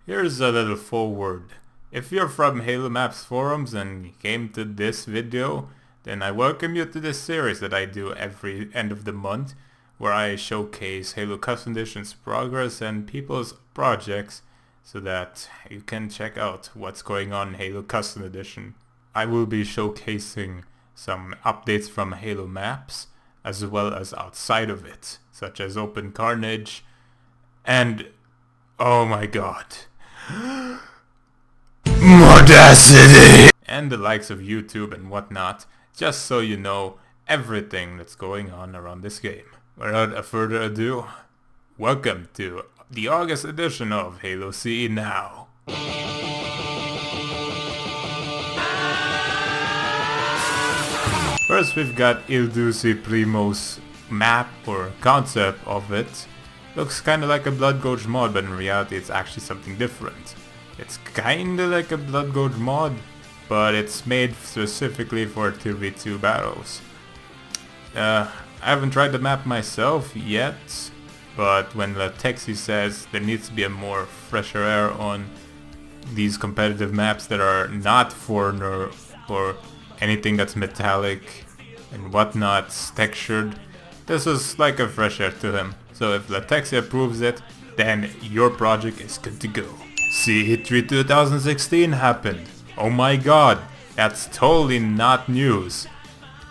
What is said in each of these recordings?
Here's a little forward. If you're from Halo Maps forums and you came to this video, then I welcome you to this series that I do every end of the month, where I showcase Halo Custom Edition's progress and people's projects so that you can check out what's going on in Halo Custom Edition. I will be showcasing some updates from Halo Maps as well as outside of it, such as Open Carnage and, oh my god, Modacity! And the likes of YouTube and whatnot, just so you know everything that's going on around this game. Without further ado, welcome to the August edition of Halo CE Now. First we've got Duce Primo's map or concept of it. Looks kinda like a Blood Gorge mod, but in reality it's actually something different. It's kinda like a Blood Gorge mod, but it's made specifically for 2v2 battles. I haven't tried the map myself yet, but when Latexi says there needs to be a more fresher air on these competitive maps that are not foreigner or anything that's metallic and whatnot textured, this is like a fresh air to him. So if Latexi approves it, then your project is good to go. CE3 2016 happened. Oh my god, that's totally not news.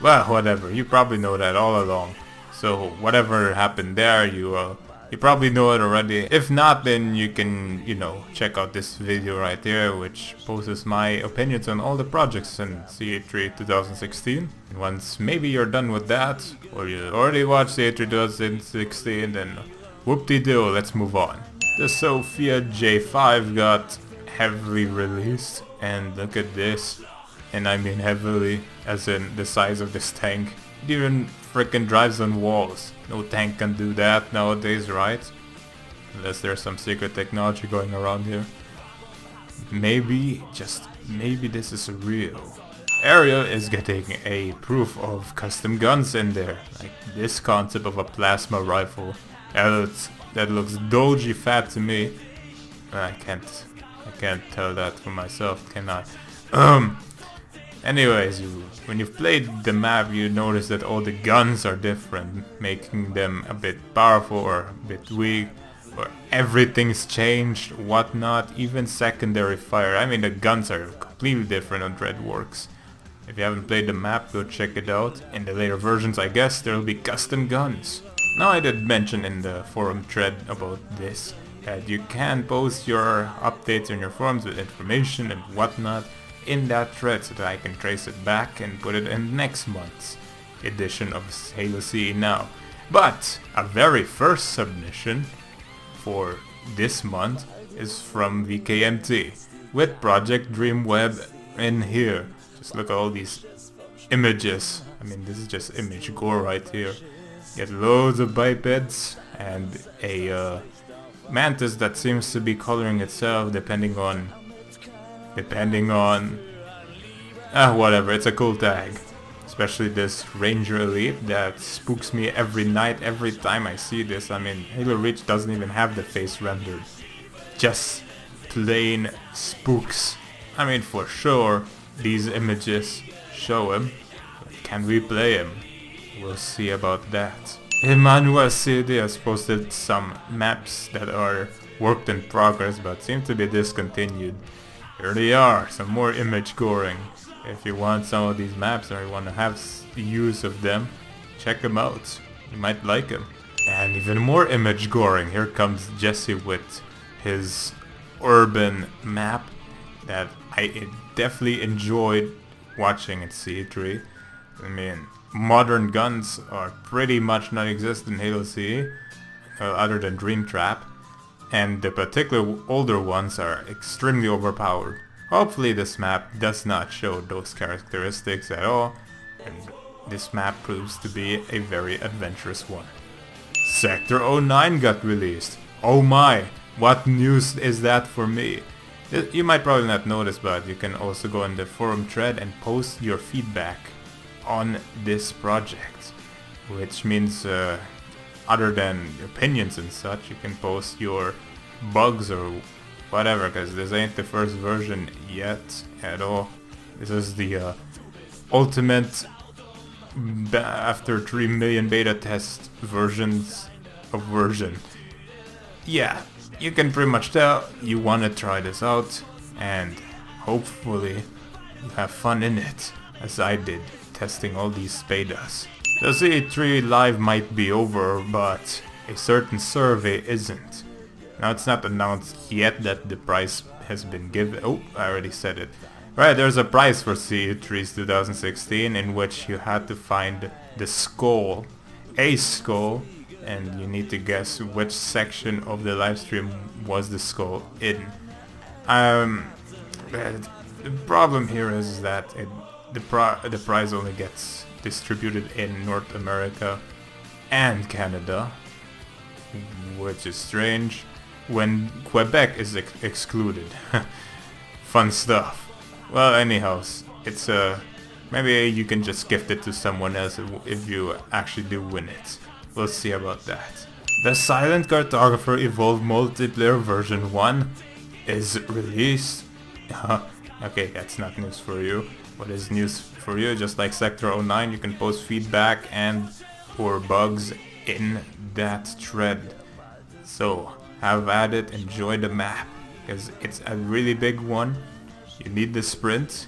Well, whatever, you probably know that all along. So whatever happened there, you probably know it already. If not, then you can, check out this video right here, which posts my opinions on all the projects in CE3 2016. And once maybe you're done with that, or you already watched CE3 2016, then whoop-de-doo, let's move on. The Sophia J5 got heavily released, and look at this. And I mean heavily, as in the size of this tank. It even frickin' drives on walls. No tank can do that nowadays, right? Unless there's some secret technology going around here. Maybe, just maybe this is real. Area is getting a proof of custom guns in there. Like this concept of a plasma rifle. That looks doji fat to me. I can't tell that for myself, can I? Anyways, when you've played the map, you notice that all the guns are different, making them a bit powerful or a bit weak, or everything's changed, whatnot, even secondary fire. I mean, the guns are completely different on Dreadworks. If you haven't played the map, go check it out. In the later versions, I guess, there will be custom guns. Now, I did mention in the forum thread about this, that you can post your updates on your forums with information and whatnot in that thread so that I can trace it back and put it in next month's edition of Halo CE Now. But a very first submission for this month is from VKMT with Project Dreamweb in here. Just look at all these images. I mean, this is just image gore right here. Get loads of bipeds and a mantis that seems to be coloring itself depending on whatever, it's a cool tag. Especially this Ranger Elite that spooks me every night, every time I see this. I mean, Halo Reach doesn't even have the face rendered. Just plain spooks. I mean, for sure, these images show him. Can we play him? We'll see about that. EmmanuelCD has posted some maps that are worked in progress but seem to be discontinued. Here they are, some more image goring. If you want some of these maps or you want to have use of them, check them out. You might like them. And even more image goring. Here comes Jesse with his urban map that I definitely enjoyed watching at CE3. I mean, modern guns are pretty much non-existent in Halo CE, other than Dream Trap. And the particular older ones are extremely overpowered. Hopefully this map does not show those characteristics at all, and this map proves to be a very adventurous one. Sector 09 got released. Oh my, what news is that for me? You might probably not notice, but you can also go in the forum thread and post your feedback on this project, which means other than opinions and such, you can post your bugs or whatever, because this ain't the first version yet at all. This is the ultimate after 3 million beta test versions of version. Yeah, you can pretty much tell you want to try this out, and hopefully you have fun in it, as I did, testing all these betas. The CE3 live might be over, but a certain survey isn't. Now it's not announced yet that the prize has been given. Oh, I already said it. Right, there's a prize for CE3's 2016 in which you had to find the skull, a skull, and you need to guess which section of the livestream was the skull in. The problem here is that the prize only gets distributed in North America and Canada, which is strange, when Quebec is excluded. Fun stuff. Well, anyhow, it's maybe you can just gift it to someone else if you actually do win it. We'll see about that. The Silent Cartographer Evolved Multiplayer version 1 is released. Okay, that's not news for you. What is news for you? Just like Sector 09, you can post feedback and or bugs in that thread. So have at it, enjoy the map, because it's a really big one. You need the sprint,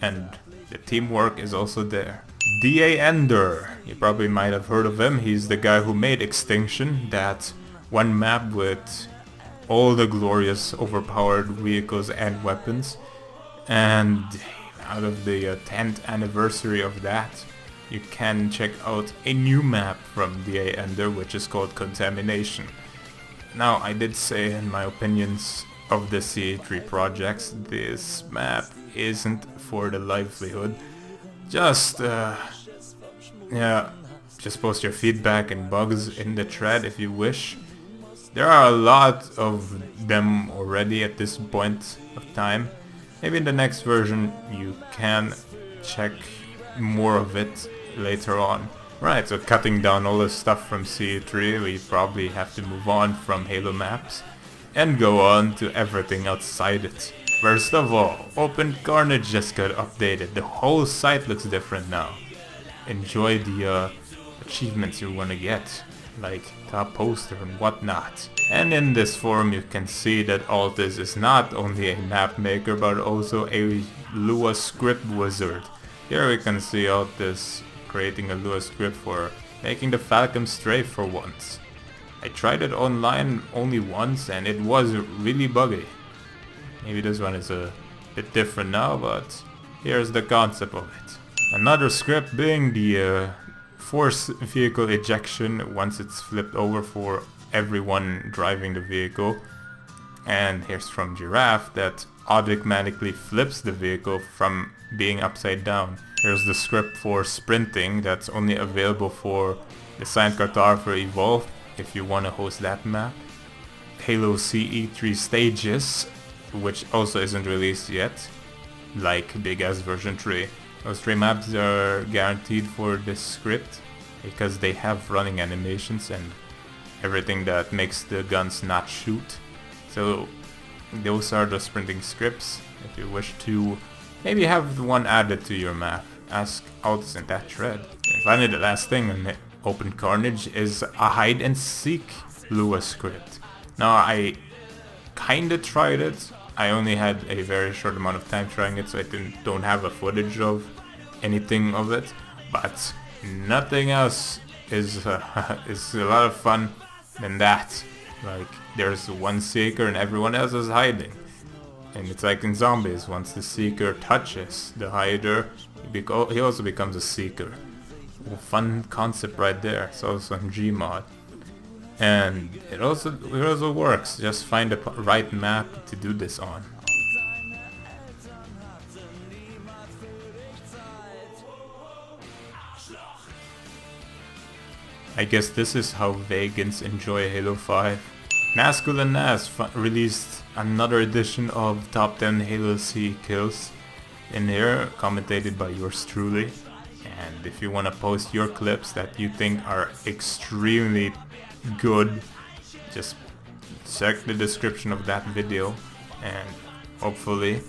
and the teamwork is also there. DA Ender, you probably might have heard of him. He's the guy who made Extinction, that one map with all the glorious overpowered vehicles and weapons. And out of the 10th anniversary of that, you can check out a new map from DA Ender, which is called Contamination. Now, I did say in my opinions of the CE3 projects, this map isn't for the livelihood. Just post your feedback and bugs in the thread if you wish. There are a lot of them already at this point of time. Maybe in the next version you can check more of it later on. Right, so cutting down all the stuff from CE3, we probably have to move on from Halo maps and go on to everything outside it. First of all, Open Carnage just got updated. The whole site looks different now. Enjoy the achievements you want to get, like top poster and whatnot. And in this forum you can see that aLTis is not only a map maker but also a Lua script wizard. Here we can see aLTis creating a Lua script for making the Falcon strafe for once. I tried it online only once and it was really buggy. Maybe this one is a bit different now, but here's the concept of it. Another script being the force vehicle ejection once it's flipped over for everyone driving the vehicle. And here's from Giraffe that automatically flips the vehicle from being upside down. Here's the script for sprinting that's only available for the Silent Cartographer Evolved if you want to host that map. Halo CE3 stages, which also isn't released yet, like Big Ass version 3. Those 3 maps are guaranteed for this script because they have running animations and everything that makes the guns not shoot. So those are the sprinting scripts. If you wish to maybe have one added to your map, ask aLTis in that thread. And finally, the last thing in Open Carnage is a hide and seek Lua script. Now I kinda tried it. I only had a very short amount of time trying it, so I don't have a footage of anything of it. But nothing else is is a lot of fun than that. Like, there's one seeker and everyone else is hiding. And it's like in zombies, once the seeker touches the hider, he also becomes a seeker. A fun concept right there. It's also in Gmod. And it also works, just find the right map to do this on. I guess this is how vegans enjoy Halo 5. NAZgul and Anass released another edition of Top 10 Halo C kills in here, commentated by yours truly. And if you want to post your clips that you think are extremely good, just check the description of that video and hopefully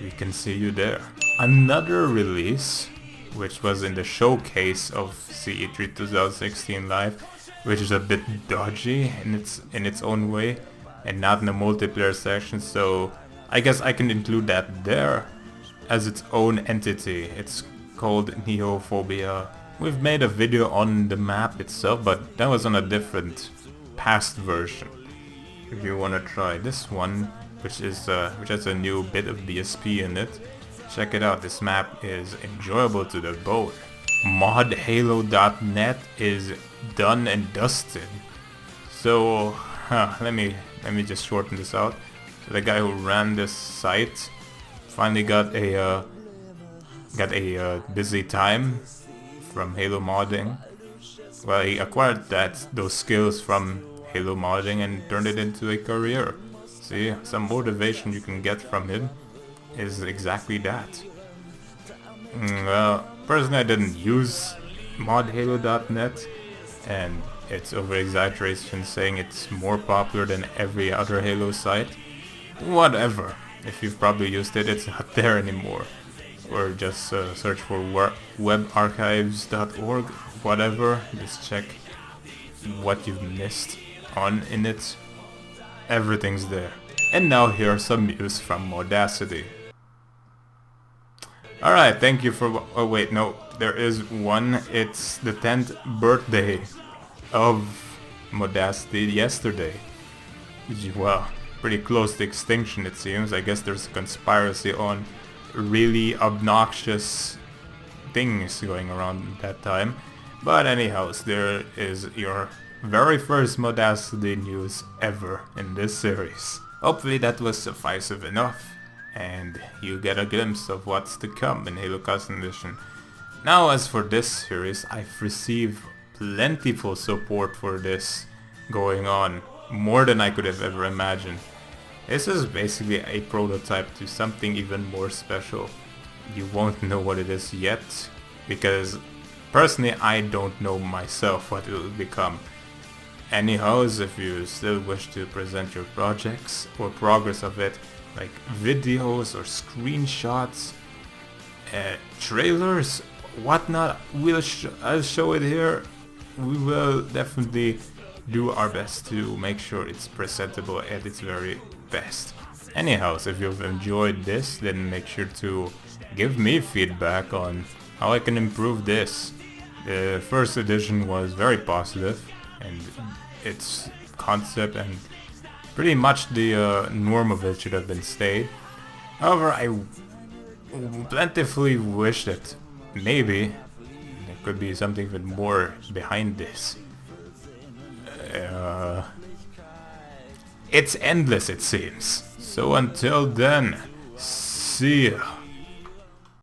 we can see you there. Another release, which was in the showcase of CE3 2016 Live, which is a bit dodgy in its own way and not in the multiplayer section, so I guess I can include that there as its own entity. It's called Neophobia. We've made a video on the map itself, but that was on a different past version. If you wanna try this one, which has a new bit of BSP in it, check it out. This map is enjoyable to the bone. ModHalo.net is done and dusted. So let me just shorten this out. So the guy who ran this site finally got a busy time from Halo modding. Well, he acquired those skills from Halo modding and turned it into a career. See, some motivation you can get from him is exactly that. Well, personally I didn't use ModHalo.net, and it's over-exaggeration saying it's more popular than every other Halo site. Whatever. If you've probably used it, it's not there anymore. Or just search for webarchives.org, whatever. Just check what you've missed in it. Everything's there. And now here are some news from Modacity. Alright, thank you for... Oh wait, no, there is one. It's the 10th birthday of Modacity yesterday. Well, pretty close to extinction it seems. I guess there's a conspiracy on really obnoxious things going around that time. But anyhow, there is your very first Modacity news ever in this series. Hopefully that was sufficient enough and you get a glimpse of what's to come in Halo Custom Edition. Now as for this series, I've received plentiful support for this going on, more than I could have ever imagined. This is basically a prototype to something even more special. You won't know what it is yet, because personally I don't know myself what it will become. Anyhows, if you still wish to present your projects or progress of it, like videos or screenshots, trailers, whatnot, I'll show it here. We will definitely do our best to make sure it's presentable at its very best. Anyhow, if you've enjoyed this, then make sure to give me feedback on how I can improve this. The first edition was very positive, and its concept and pretty much the norm of it should have been stayed. However, I plentifully wish that maybe there could be something even more behind this. It's endless, it seems. So until then, see ya.